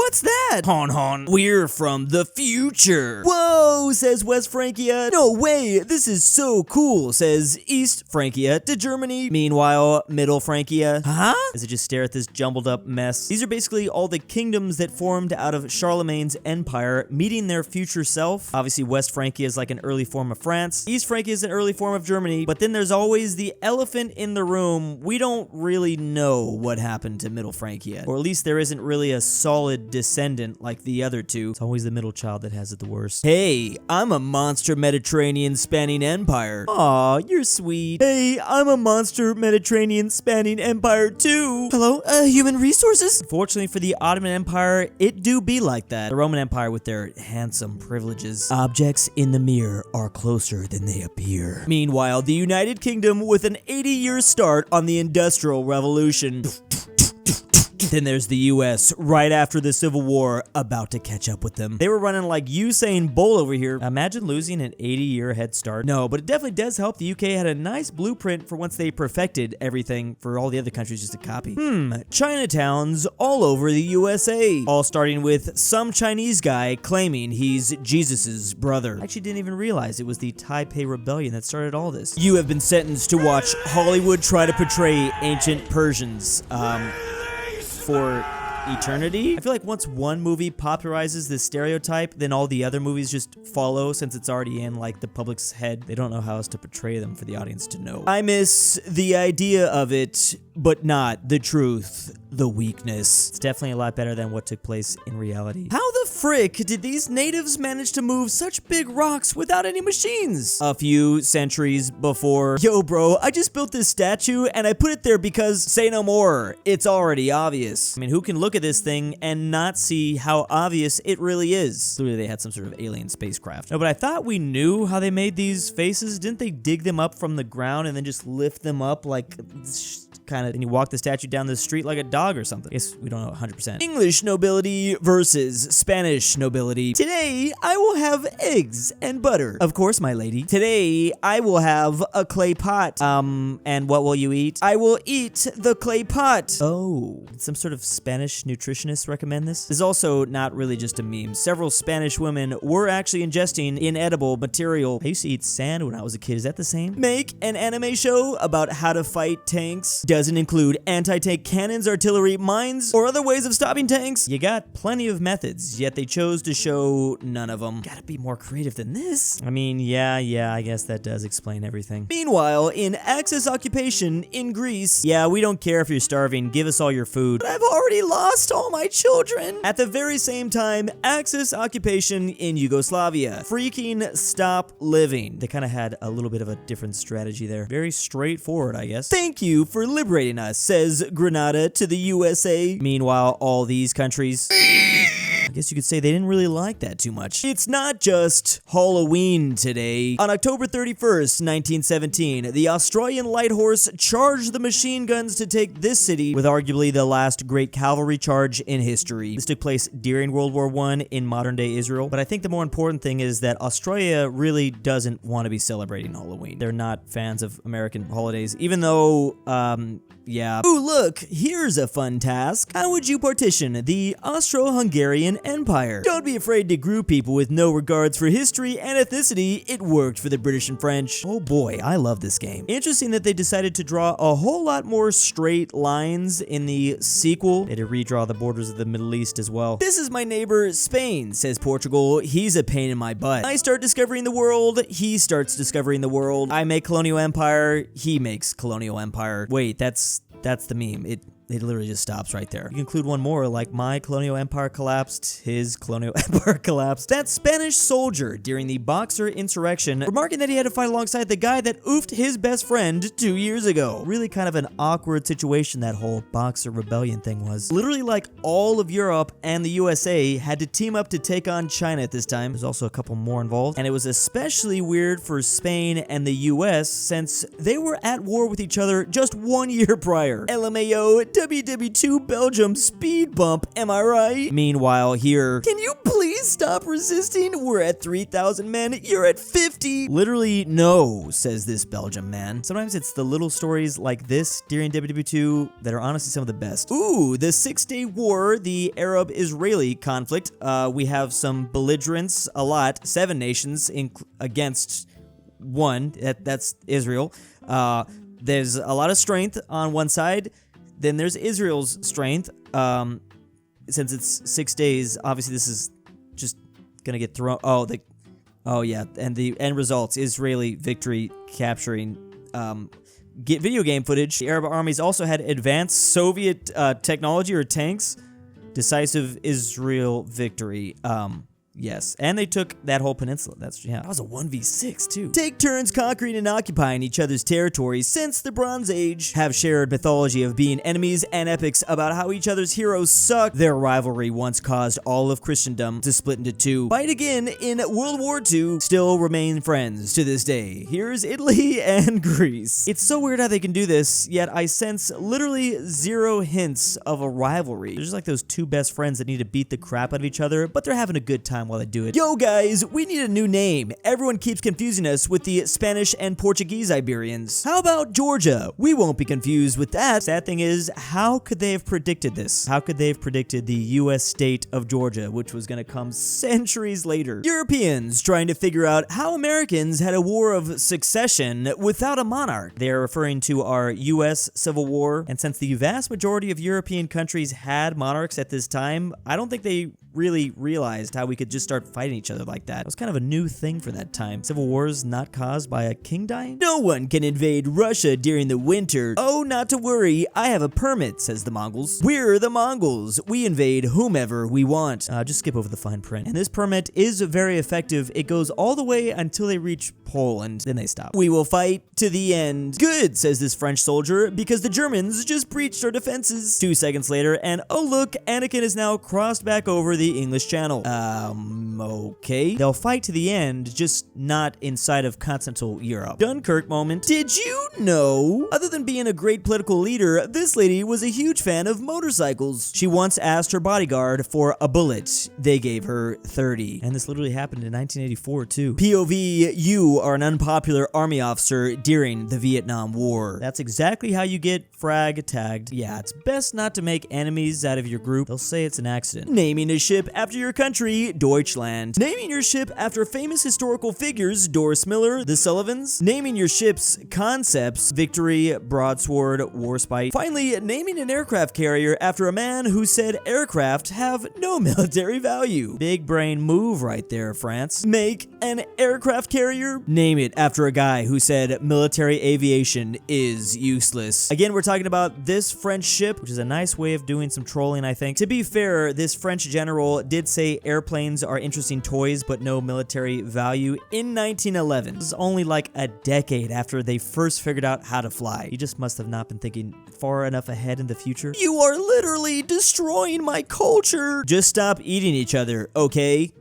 What's that? Hon hon, we're from the future. Whoa, says West Francia. No way, this is so cool, says East Francia to Germany. Meanwhile, Middle Francia. Huh? As I just stare at this jumbled up mess. These are basically all the kingdoms that formed out of Charlemagne's empire meeting their future self. Obviously, West Francia is like an early form of France. East Francia is an early form of Germany. But then there's always the elephant in the room. We don't really know what happened to Middle Francia. Or at least there isn't really a solid descendant like the other two. It's always the middle child that has it the worst. Hey, I'm a monster Mediterranean spanning empire. Aw, you're sweet. Hey, I'm a monster Mediterranean spanning empire too. Hello, human resources? Unfortunately for the Ottoman Empire, it do be like that. The Roman Empire with their handsome privileges. Objects in the mirror are closer than they appear. Meanwhile, the United Kingdom with an 80-year start on the Industrial Revolution. Then there's the US, right after the Civil War, about to catch up with them. They were running like Usain Bolt over here. Imagine losing an 80-year head start. No, but it definitely does help. The UK had a nice blueprint for once they perfected everything for all the other countries just to copy. Chinatowns all over the USA. All starting with some Chinese guy claiming he's Jesus's brother. I actually didn't even realize it was the Taiping rebellion that started all this. You have been sentenced to watch Hollywood try to portray ancient Persians, for eternity. I feel like once one movie popularizes this stereotype, then all the other movies just follow since it's already in like the public's head. They don't know how else to portray them for the audience to know. I miss the idea of it, but not the truth, the weakness. It's definitely a lot better than what took place in reality. How the frick did these natives manage to move such big rocks without any machines? A few centuries before. Yo, bro, I just built this statue and I put it there because say no more. It's already obvious. I mean, who can look at this thing and not see how obvious it really is? Clearly they had some sort of alien spacecraft. No, but I thought we knew how they made these faces. Didn't they dig them up from the ground and then just lift them up like kind of, and you walk the statue down the street like a dog or something? I guess we don't know 100%. English nobility versus Spanish nobility. Today, I will have eggs and butter. Of course, my lady. Today, I will have a clay pot. And what will you eat? I will eat the clay pot. Oh, did some sort of Spanish nutritionist recommend this? This is also not really just a meme. Several Spanish women were actually ingesting inedible material. I used to eat sand when I was a kid. Is that the same? Make an anime show about how to fight tanks. Doesn't include anti-tank cannons, artillery, mines, or other ways of stopping tanks. You got plenty of methods, yet they chose to show none of them. Gotta be more creative than this. I mean, yeah, I guess that does explain everything. Meanwhile, in Axis occupation in Greece, yeah, we don't care if you're starving, give us all your food. But I've already lost all my children. At the very same time, Axis occupation in Yugoslavia. Freaking stop living. They kind of had a little bit of a different strategy there. Very straightforward, I guess. Thank you for liberating us, says Grenada to the USA. Meanwhile, all these countries, I guess you could say they didn't really like that too much. It's not just Halloween today. On October 31st, 1917, the Australian light horse charged the machine guns to take this city with arguably the last great cavalry charge in history. This took place during World War I in modern-day Israel, but I think the more important thing is that Australia really doesn't want to be celebrating Halloween. They're not fans of American holidays, even though, yeah. Ooh, look, here's a fun task. How would you partition the Austro-Hungarian Empire? Don't be afraid to group people with no regards for history and ethnicity. It worked for the British and French. Oh boy, I love this game. Interesting that they decided to draw a whole lot more straight lines in the sequel. They had to redraw the borders of the Middle East as well. This is my neighbor, Spain, says Portugal. He's a pain in my butt. I start discovering the world. He starts discovering the world. I make colonial empire. He makes colonial empire. Wait, that's the meme. It literally just stops right there. You can include one more, like my colonial empire collapsed, his colonial empire collapsed. That Spanish soldier during the Boxer insurrection, remarking that he had to fight alongside the guy that oofed his best friend 2 years ago. Really kind of an awkward situation that whole Boxer rebellion thing was. Literally like all of Europe and the USA had to team up to take on China at this time. There's also a couple more involved. And it was especially weird for Spain and the US since they were at war with each other just 1 year prior. LMAO, WW2 Belgium speed bump, am I right? Meanwhile here, can you please Please stop resisting. We're at 3,000 men. You're at 50. Literally, no, says this Belgium man. Sometimes it's the little stories like this during WW2 that are honestly some of the best. Ooh, the 6-Day War, the Arab-Israeli conflict. We have some belligerents, a lot, 7 nations against one, that's Israel. There's a lot of strength on one side. Then there's Israel's strength. Since it's 6 days, obviously this is just gonna get thrown. Oh yeah, and the end results: Israeli victory, capturing video game footage. The Arab armies also had advanced Soviet technology or tanks. Decisive Israel victory. Yes, and they took that whole peninsula. That was a 1v6 too. Take turns conquering and occupying each other's territories since the Bronze Age. Have shared mythology of being enemies and epics about how each other's heroes suck. Their rivalry once caused all of Christendom to split into two. Fight again in World War II. Still remain friends to this day. Here's Italy and Greece. It's so weird how they can do this, yet I sense literally 0 hints of a rivalry. They're just like those two best friends that need to beat the crap out of each other, but they're having a good time while they do it. Yo guys, we need a new name. Everyone keeps confusing us with the Spanish and Portuguese Iberians. How about Georgia? We won't be confused with that. Sad thing is, how could they have predicted this? How could they have predicted the US state of Georgia, which was gonna come centuries later? Europeans trying to figure out how Americans had a war of succession without a monarch. They are referring to our US Civil War, and since the vast majority of European countries had monarchs at this time, I don't think they really realized how we could just start fighting each other like that. It was kind of a new thing for that time. Civil wars not caused by a king dying? No one can invade Russia during the winter. Oh, not to worry, I have a permit, says the Mongols. We're the Mongols. We invade whomever we want. Just skip over the fine print. And this permit is very effective. It goes all the way until they reach Poland, then they stop. We will fight to the end. Good, says this French soldier, because the Germans just breached our defenses. 2 seconds later, and oh look, Anakin is now crossed back over the English Channel. Okay. They'll fight to the end, just not inside of continental Europe. Dunkirk moment. Did you know? Other than being a great political leader, this lady was a huge fan of motorcycles. She once asked her bodyguard for a bullet. They gave her 30. And this literally happened in 1984 too. POV, you are an unpopular army officer during the Vietnam War. That's exactly how you get frag tagged. Yeah, it's best not to make enemies out of your group. They'll say it's an accident. Naming a ship after your country, Deutschland. Naming your ship after famous historical figures, Doris Miller, the Sullivans. Naming your ship's concepts, Victory, Broadsword, Warspite. Finally, naming an aircraft carrier after a man who said aircraft have no military value. Big brain move right there, France. Make an aircraft carrier? Name it after a guy who said military aviation is useless. Again, we're talking about this French ship, which is a nice way of doing some trolling, I think. To be fair, this French general did say airplanes are interesting toys, but no military value in 1911. This is only like a decade after they first figured out how to fly. You just must have not been thinking far enough ahead in the future. You are literally destroying my culture. Just stop eating each other, okay?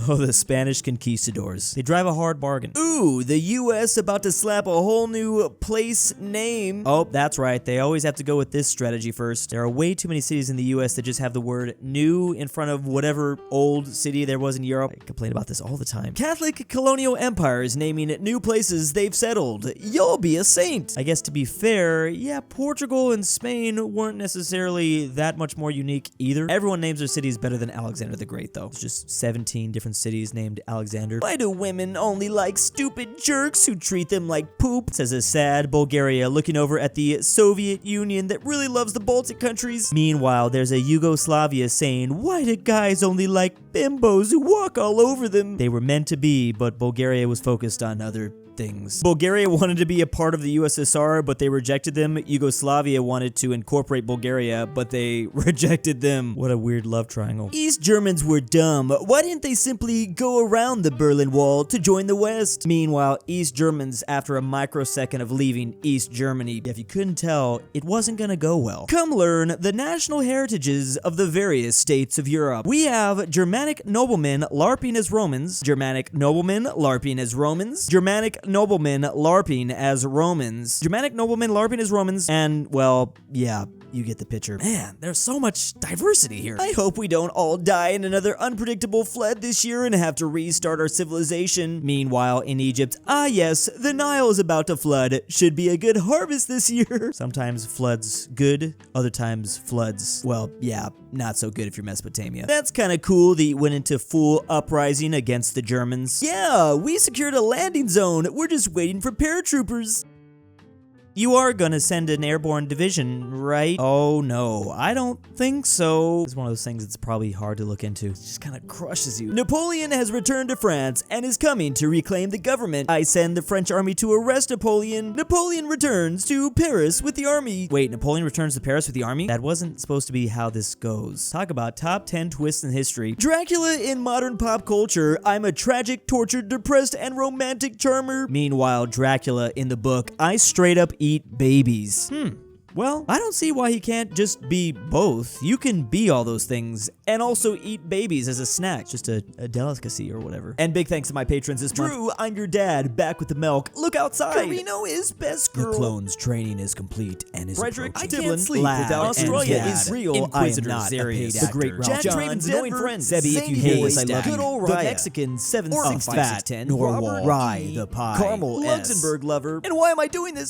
Oh, the Spanish conquistadors. They drive a hard bargain. Ooh, the US about to slap a whole new place name. Oh, that's right. They always have to go with this strategy first. There are way too many cities in the US that just have the word new in front of whatever old city there was in Europe. I complain about this all the time. Catholic colonial empires naming new places they've settled. You'll be a saint. I guess to be fair, yeah, Portugal and Spain weren't necessarily that much more unique either. Everyone names their cities better than Alexander the Great, though. It's just 17 different cities named Alexander. Why do women only like stupid jerks who treat them like poop? Says a sad Bulgaria looking over at the Soviet Union that really loves the Baltic countries. Meanwhile, there's a Yugoslavia saying, why do guys only like bimbos who walk all over them? They were meant to be, but Bulgaria was focused on other things. Bulgaria wanted to be a part of the USSR, but they rejected them. Yugoslavia wanted to incorporate Bulgaria, but they rejected them. What a weird love triangle. East Germans were dumb. Why didn't they simply go around the Berlin Wall to join the West? Meanwhile, East Germans, after a microsecond of leaving East Germany, if you couldn't tell, it wasn't gonna go well. Come learn the national heritages of the various states of Europe. We have Germanic noblemen LARPing as Romans, Germanic noblemen LARPing as Romans, Germanic noblemen LARPing as Romans, Germanic noblemen LARPing as Romans, and, well, yeah, you get the picture. Man, there's so much diversity here. I hope we don't all die in another unpredictable flood this year and have to restart our civilization. Meanwhile, in Egypt, yes, the Nile is about to flood. Should be a good harvest this year. Sometimes floods good, other times floods, well, yeah, not so good if you're Mesopotamia. That's kind of cool that you went into full uprising against the Germans. Yeah, we secured a landing zone. We're just waiting for paratroopers. You are gonna send an airborne division, right? Oh no, I don't think so. It's one of those things that's probably hard to look into. It just kind of crushes you. Napoleon has returned to France and is coming to reclaim the government. I send the French army to arrest Napoleon. Napoleon returns to Paris with the army. Wait, Napoleon returns to Paris with the army? That wasn't supposed to be how this goes. Talk about top 10 twists in history. Dracula in modern pop culture. I'm a tragic, tortured, depressed, and romantic charmer. Meanwhile, Dracula in the book, I straight up eat babies. Well, I don't see why he can't just be both. You can be all those things and also eat babies as a snack. Just a delicacy or whatever. And big thanks to my patrons this month. Drew, I'm your dad, back with the milk. Look outside. KirinoIsBestGirl. The clone's training is complete and is Fredrik Tibblin, Tibblin, without Australia is real. I am not a paid InquisitorXarius, actor. TheGreatRalphy, Traven's annoying friend. Sebby, if you hear this, I love you. GoodOldRyah, The Mexican 7 Ortin, fat, RyeThePie, Carmel Saida, Saida, LuxembourgLover. And why am I doing this?